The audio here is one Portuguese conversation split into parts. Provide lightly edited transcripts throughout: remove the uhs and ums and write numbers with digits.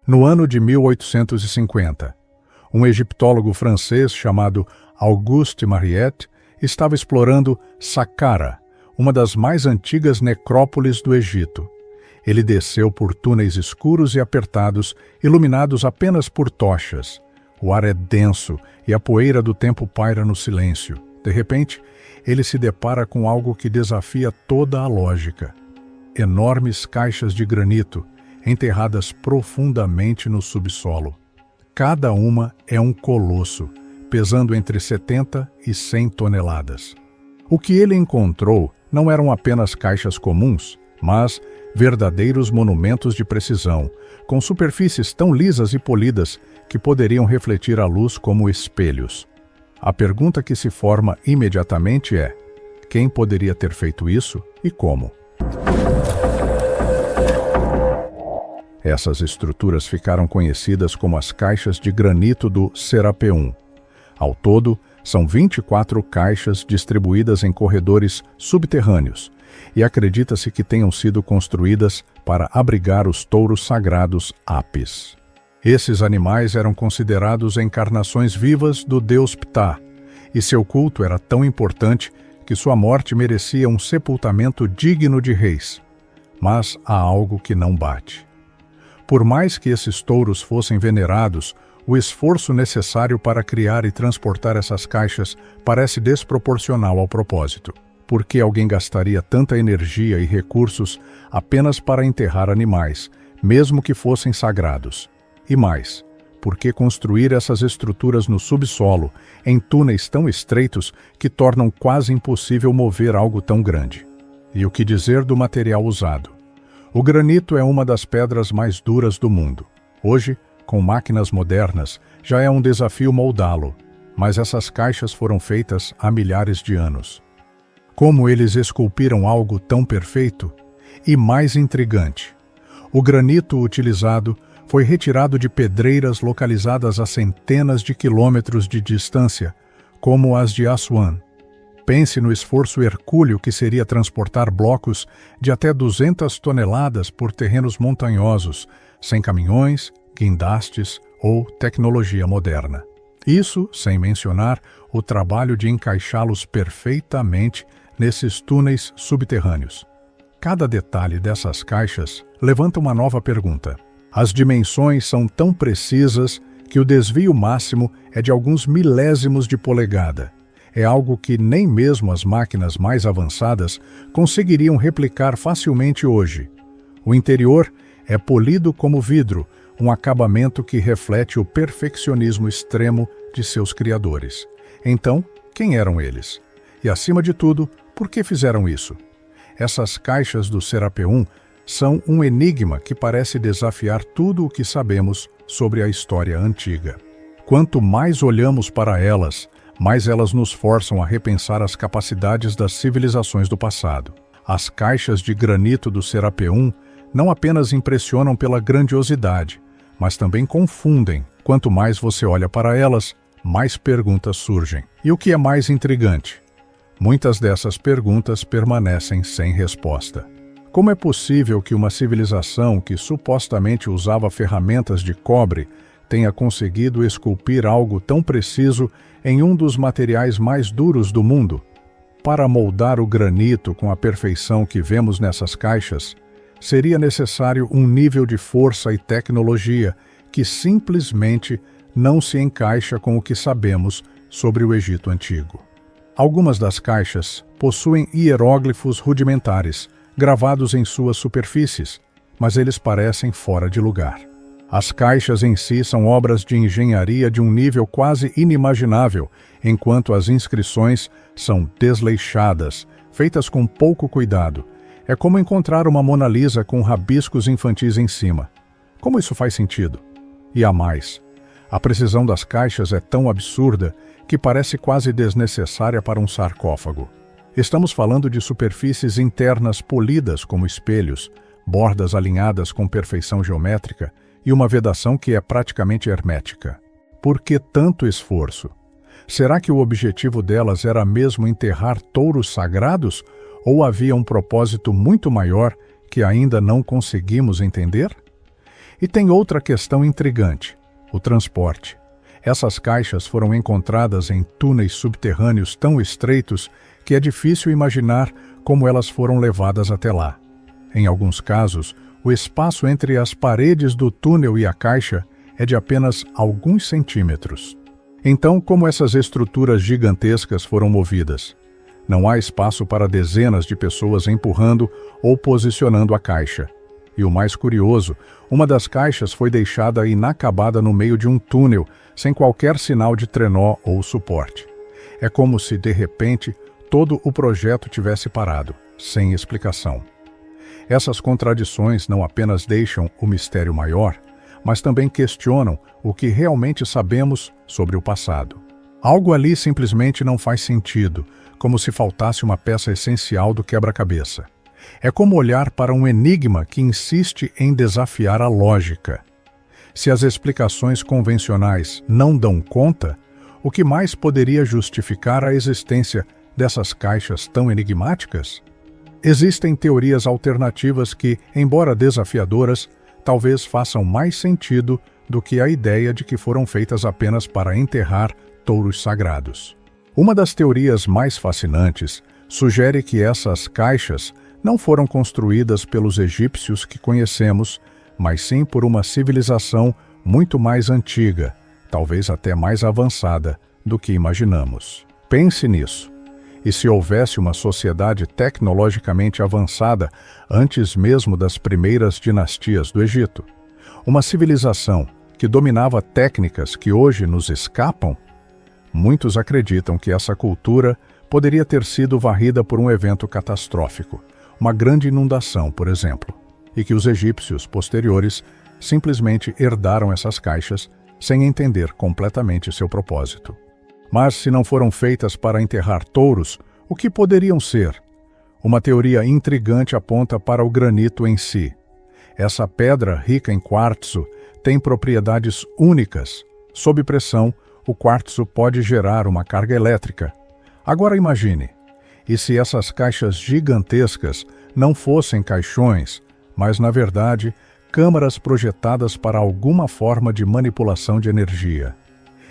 No ano de 1850, um egiptólogo francês chamado Auguste Mariette estava explorando Saqqara, uma das mais antigas necrópolis do Egito. Ele desceu por túneis escuros e apertados, iluminados apenas por tochas. O ar é denso e a poeira do tempo paira no silêncio. De repente, ele se depara com algo que desafia toda a lógica. Enormes caixas de granito, enterradas profundamente no subsolo. Cada uma é um colosso, pesando entre 70 e 100 toneladas. O que ele encontrou não eram apenas caixas comuns, mas verdadeiros monumentos de precisão, com superfícies tão lisas e polidas que poderiam refletir a luz como espelhos. A pergunta que se forma imediatamente é: quem poderia ter feito isso e como? Essas estruturas ficaram conhecidas como as caixas de granito do Serapeum. Ao todo, são 24 caixas distribuídas em corredores subterrâneos, e acredita-se que tenham sido construídas para abrigar os touros sagrados Apis. Esses animais eram considerados encarnações vivas do deus Ptah, e seu culto era tão importante que sua morte merecia um sepultamento digno de reis. Mas há algo que não bate. Por mais que esses touros fossem venerados, o esforço necessário para criar e transportar essas caixas parece desproporcional ao propósito. Por que alguém gastaria tanta energia e recursos apenas para enterrar animais, mesmo que fossem sagrados? E mais, por que construir essas estruturas no subsolo, em túneis tão estreitos que tornam quase impossível mover algo tão grande? E o que dizer do material usado? O granito é uma das pedras mais duras do mundo. Hoje, com máquinas modernas, já é um desafio moldá-lo, mas essas caixas foram feitas há milhares de anos. Como eles esculpiram algo tão perfeito? E mais intrigante, o granito utilizado foi retirado de pedreiras localizadas a centenas de quilômetros de distância, como as de Assuan. Pense no esforço hercúleo que seria transportar blocos de até 200 toneladas por terrenos montanhosos, sem caminhões, guindastes ou tecnologia moderna. Isso sem mencionar o trabalho de encaixá-los perfeitamente nesses túneis subterrâneos. Cada detalhe dessas caixas levanta uma nova pergunta. As dimensões são tão precisas que o desvio máximo é de alguns milésimos de polegada. É algo que nem mesmo as máquinas mais avançadas conseguiriam replicar facilmente hoje. O interior é polido como vidro, um acabamento que reflete o perfeccionismo extremo de seus criadores. Então, quem eram eles? E, acima de tudo, por que fizeram isso? Essas caixas do Serapeum são um enigma que parece desafiar tudo o que sabemos sobre a história antiga. Quanto mais olhamos para elas, mais elas nos forçam a repensar as capacidades das civilizações do passado. As caixas de granito do Serapeum não apenas impressionam pela grandiosidade, mas também confundem. Quanto mais você olha para elas, mais perguntas surgem. E o que é mais intrigante? Muitas dessas perguntas permanecem sem resposta. Como é possível que uma civilização que supostamente usava ferramentas de cobre tenha conseguido esculpir algo tão preciso em um dos materiais mais duros do mundo? Para moldar o granito com a perfeição que vemos nessas caixas, seria necessário um nível de força e tecnologia que simplesmente não se encaixa com o que sabemos sobre o Egito Antigo. Algumas das caixas possuem hieróglifos rudimentares, gravados em suas superfícies, mas eles parecem fora de lugar. As caixas em si são obras de engenharia de um nível quase inimaginável, enquanto as inscrições são desleixadas, feitas com pouco cuidado. É como encontrar uma Mona Lisa com rabiscos infantis em cima. Como isso faz sentido? E há mais. A precisão das caixas é tão absurda que parece quase desnecessária para um sarcófago. Estamos falando de superfícies internas polidas como espelhos, bordas alinhadas com perfeição geométrica e uma vedação que é praticamente hermética. Por que tanto esforço? Será que o objetivo delas era mesmo enterrar touros sagrados ou havia um propósito muito maior que ainda não conseguimos entender? E tem outra questão intrigante: o transporte. Essas caixas foram encontradas em túneis subterrâneos tão estreitos que é difícil imaginar como elas foram levadas até lá. Em alguns casos, o espaço entre as paredes do túnel e a caixa é de apenas alguns centímetros. Então, como essas estruturas gigantescas foram movidas? Não há espaço para dezenas de pessoas empurrando ou posicionando a caixa. E o mais curioso, uma das caixas foi deixada inacabada no meio de um túnel, sem qualquer sinal de trenó ou suporte. É como se, de repente, todo o projeto tivesse parado, sem explicação. Essas contradições não apenas deixam o mistério maior, mas também questionam o que realmente sabemos sobre o passado. Algo ali simplesmente não faz sentido, como se faltasse uma peça essencial do quebra-cabeça. É como olhar para um enigma que insiste em desafiar a lógica. Se as explicações convencionais não dão conta, o que mais poderia justificar a existência dessas caixas tão enigmáticas? Existem teorias alternativas que, embora desafiadoras, talvez façam mais sentido do que a ideia de que foram feitas apenas para enterrar touros sagrados. Uma das teorias mais fascinantes sugere que essas caixas não foram construídas pelos egípcios que conhecemos, mas sim por uma civilização muito mais antiga, talvez até mais avançada do que imaginamos. Pense nisso. E se houvesse uma sociedade tecnologicamente avançada antes mesmo das primeiras dinastias do Egito? Uma civilização que dominava técnicas que hoje nos escapam? Muitos acreditam que essa cultura poderia ter sido varrida por um evento catastrófico, uma grande inundação, por exemplo, e que os egípcios posteriores simplesmente herdaram essas caixas sem entender completamente seu propósito. Mas se não foram feitas para enterrar touros, o que poderiam ser? Uma teoria intrigante aponta para o granito em si. Essa pedra rica em quartzo tem propriedades únicas. Sob pressão, o quartzo pode gerar uma carga elétrica. Agora imagine, e se essas caixas gigantescas não fossem caixões, mas na verdade câmaras projetadas para alguma forma de manipulação de energia?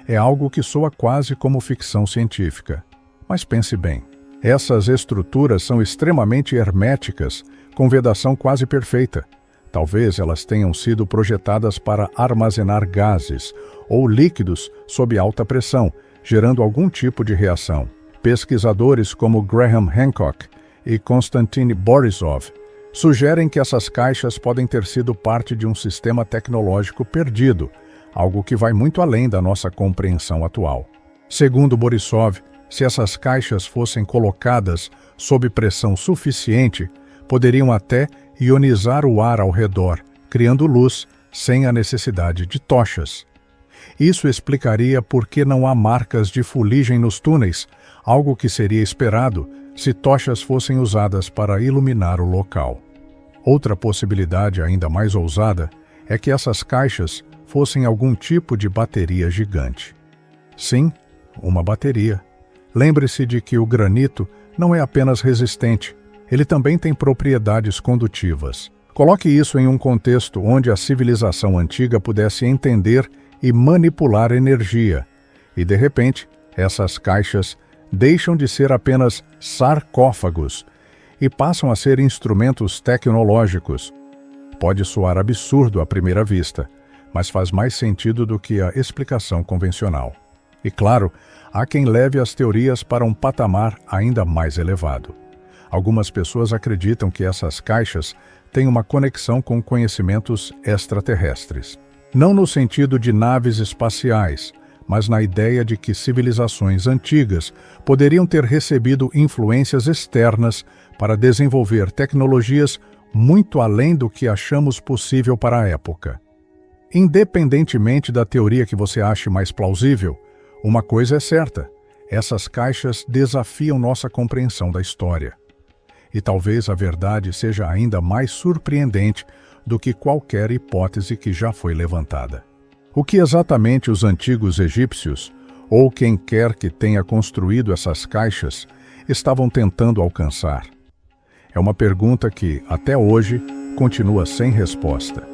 É algo que soa quase como ficção científica. Mas pense bem, essas estruturas são extremamente herméticas, com vedação quase perfeita. Talvez elas tenham sido projetadas para armazenar gases ou líquidos sob alta pressão, gerando algum tipo de reação. Pesquisadores como Graham Hancock e Konstantin Borisov sugerem que essas caixas podem ter sido parte de um sistema tecnológico perdido, algo que vai muito além da nossa compreensão atual. Segundo Borisov, se essas caixas fossem colocadas sob pressão suficiente, poderiam até ionizar o ar ao redor, criando luz sem a necessidade de tochas. Isso explicaria por que não há marcas de fuligem nos túneis, algo que seria esperado se tochas fossem usadas para iluminar o local. Outra possibilidade ainda mais ousada é que essas caixas fossem algum tipo de bateria gigante. Sim, uma bateria. Lembre-se de que o granito não é apenas resistente, ele também tem propriedades condutivas. Coloque isso em um contexto onde a civilização antiga pudesse entender e manipular energia, e de repente, essas caixas deixam de ser apenas sarcófagos e passam a ser instrumentos tecnológicos. Pode soar absurdo à primeira vista, mas faz mais sentido do que a explicação convencional. E claro, há quem leve as teorias para um patamar ainda mais elevado. Algumas pessoas acreditam que essas caixas têm uma conexão com conhecimentos extraterrestres. Não no sentido de naves espaciais, mas na ideia de que civilizações antigas poderiam ter recebido influências externas para desenvolver tecnologias muito além do que achamos possível para a época. Independentemente da teoria que você ache mais plausível, uma coisa é certa: essas caixas desafiam nossa compreensão da história. E talvez a verdade seja ainda mais surpreendente do que qualquer hipótese que já foi levantada. O que exatamente os antigos egípcios, ou quem quer que tenha construído essas caixas, estavam tentando alcançar? É uma pergunta que, até hoje, continua sem resposta.